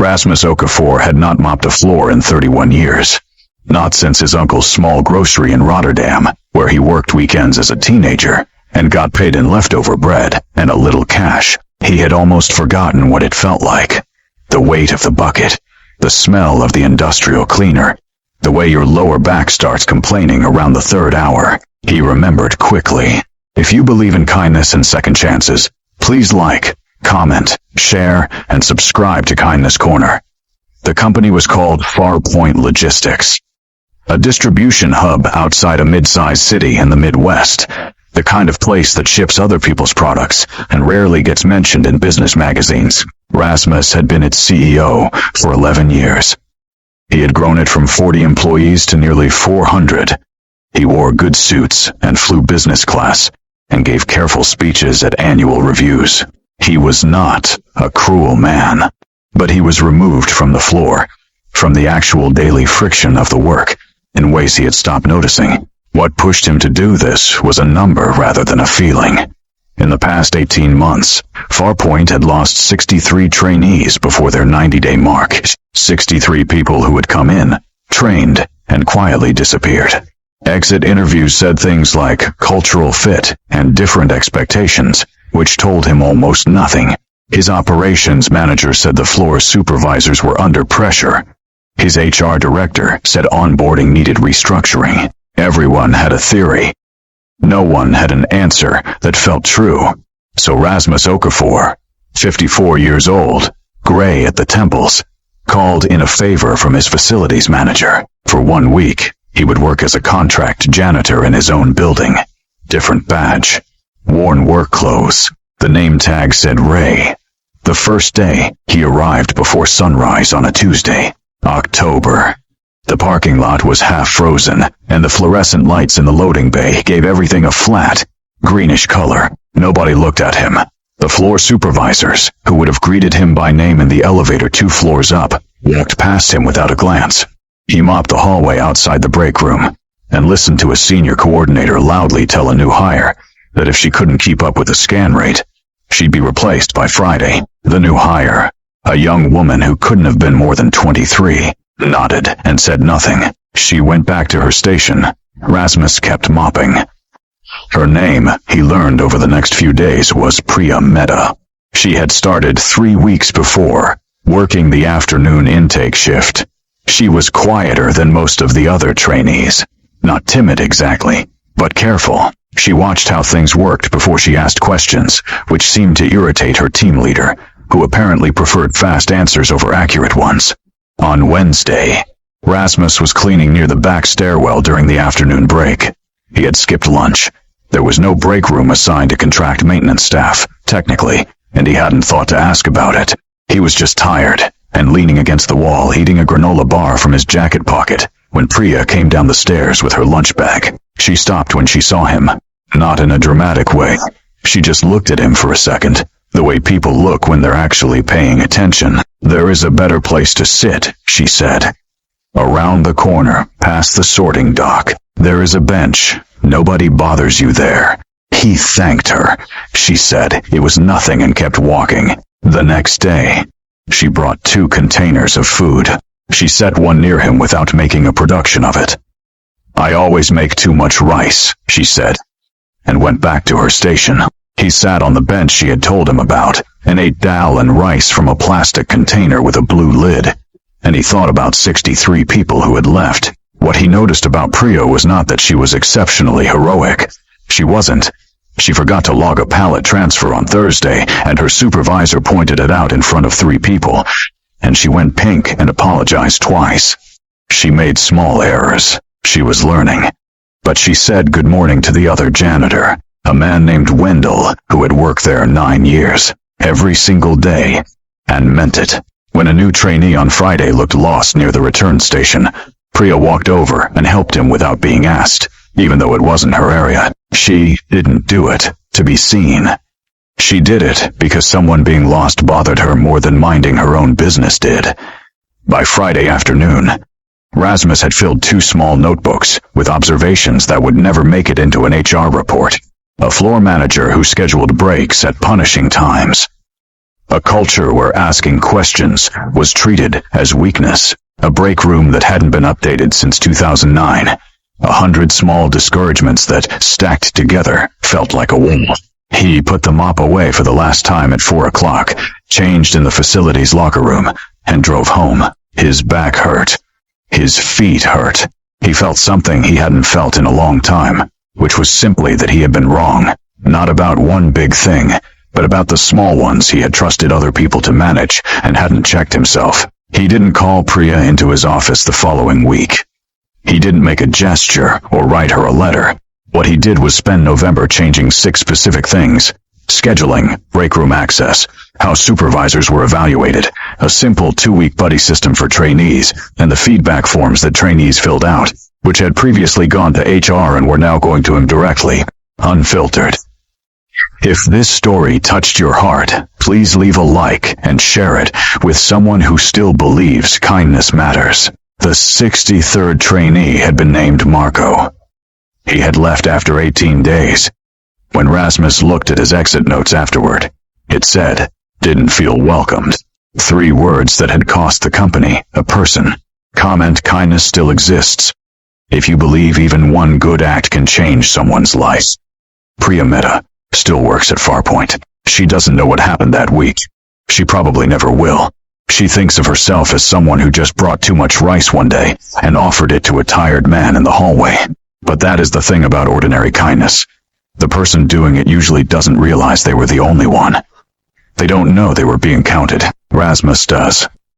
Rasmus Okafor had not mopped a floor in 31 years. Not since his uncle's small grocery in Rotterdam, where he worked weekends as a teenager and got paid in leftover bread and a little cash. He had almost forgotten what it felt like. The weight of the bucket, the smell of the industrial cleaner, the way your lower back starts complaining around the third hour. He remembered quickly. If you believe in kindness and second chances, please like, comment, share, and subscribe to Kindness Corner. The company was called Farpoint Logistics, a distribution hub outside a mid-sized city in the Midwest, the kind of place that ships other people's products and rarely gets mentioned in business magazines. Rasmus had been its CEO for 11 years. He had grown it from 40 employees to nearly 400. He wore good suits and flew business class and gave careful speeches at annual reviews. He was not a cruel man, but he was removed from the floor, from the actual daily friction of the work, in ways he had stopped noticing. What pushed him to do this was a number rather than a feeling. In the past 18 months, Farpoint had lost 63 trainees before their 90-day mark. 63 people who had come in, trained, and quietly disappeared. Exit interviews said things like cultural fit and different expectations, which told him almost nothing. His operations manager said the floor supervisors were under pressure. His HR director said onboarding needed restructuring. Everyone had a theory. No one had an answer that felt true. So Rasmus Okafor, 54 years old, gray at the temples, called in a favor from his facilities manager. For 1 week, he would work as a contract janitor in his own building. Different badge, worn work clothes. The name tag said Ray. The first day, he arrived before sunrise on a Tuesday, October. The parking lot was half frozen, and the fluorescent lights in the loading bay gave everything a flat, greenish color. Nobody looked at him. The floor supervisors, who would have greeted him by name in the elevator 2 floors up, walked past him without a glance. He mopped the hallway outside the break room, and listened to a senior coordinator loudly tell a new hire that if she couldn't keep up with the scan rate, she'd be replaced by Friday. The new hire, a young woman who couldn't have been more than 23, nodded and said nothing. She went back to her station. Rasmus kept mopping. Her name, he learned over the next few days, was Priya Mehta. She had started 3 weeks before, working the afternoon intake shift. She was quieter than most of the other trainees. Not timid exactly, but careful. She watched how things worked before she asked questions, which seemed to irritate her team leader, who apparently preferred fast answers over accurate ones. On Wednesday, Rasmus was cleaning near the back stairwell during the afternoon break. He had skipped lunch. There was no break room assigned to contract maintenance staff, technically, and he hadn't thought to ask about it. He was just tired, and leaning against the wall eating a granola bar from his jacket pocket, when Priya came down the stairs with her lunch bag. She stopped when she saw him, not in a dramatic way. She just looked at him for a second, the way people look when they're actually paying attention. "There is a better place to sit," she said. "Around the corner, past the sorting dock. There is a bench. Nobody bothers you there." He thanked her. She said it was nothing and kept walking. The next day, she brought 2 containers of food. She set one near him without making a production of it. "I always make too much rice," she said, and went back to her station. He sat on the bench she had told him about, and ate dal and rice from a plastic container with a blue lid. And he thought about 63 people who had left. What he noticed about Priya was not that she was exceptionally heroic. She wasn't. She forgot to log a pallet transfer on Thursday, and her supervisor pointed it out in front of 3 people, and she went pink and apologized twice. She made small errors. She was learning. But she said good morning to the other janitor, a man named Wendell, who had worked there 9 years, every single day, and meant it. When a new trainee on Friday looked lost near the return station, Priya walked over and helped him without being asked, even though it wasn't her area. She didn't do it to be seen. She did it because someone being lost bothered her more than minding her own business did. By Friday afternoon, Rasmus had filled 2 small notebooks with observations that would never make it into an HR report. A floor manager who scheduled breaks at punishing times. A culture where asking questions was treated as weakness. A break room that hadn't been updated since 2009. 100 small discouragements that, stacked together, felt like a wall. He put the mop away for the last time at 4 o'clock, changed in the facility's locker room, and drove home. His back hurt. His feet hurt. He felt something he hadn't felt in a long time, which was simply that he had been wrong. Not about one big thing, but about the small ones he had trusted other people to manage and hadn't checked himself. He didn't call Priya into his office the following week. He didn't make a gesture or write her a letter. What he did was spend November changing 6 specific things. Scheduling, break room access, how supervisors were evaluated, a simple 2-week buddy system for trainees, and the feedback forms that trainees filled out, which had previously gone to HR and were now going to him directly, unfiltered. If this story touched your heart, please leave a like and share it with someone who still believes kindness matters. The 63rd trainee had been named Marco. He had left after 18 days. When Rasmus looked at his exit notes afterward, it said, "Didn't feel welcomed." 3 words that had cost the company a person. Comment: kindness still exists. If you believe even one good act can change someone's life. Priya Mehta still works at Farpoint. She doesn't know what happened that week. She probably never will. She thinks of herself as someone who just brought too much rice one day and offered it to a tired man in the hallway. But that is the thing about ordinary kindness. The person doing it usually doesn't realize they were the only one. They don't know they were being counted. Rasmus does.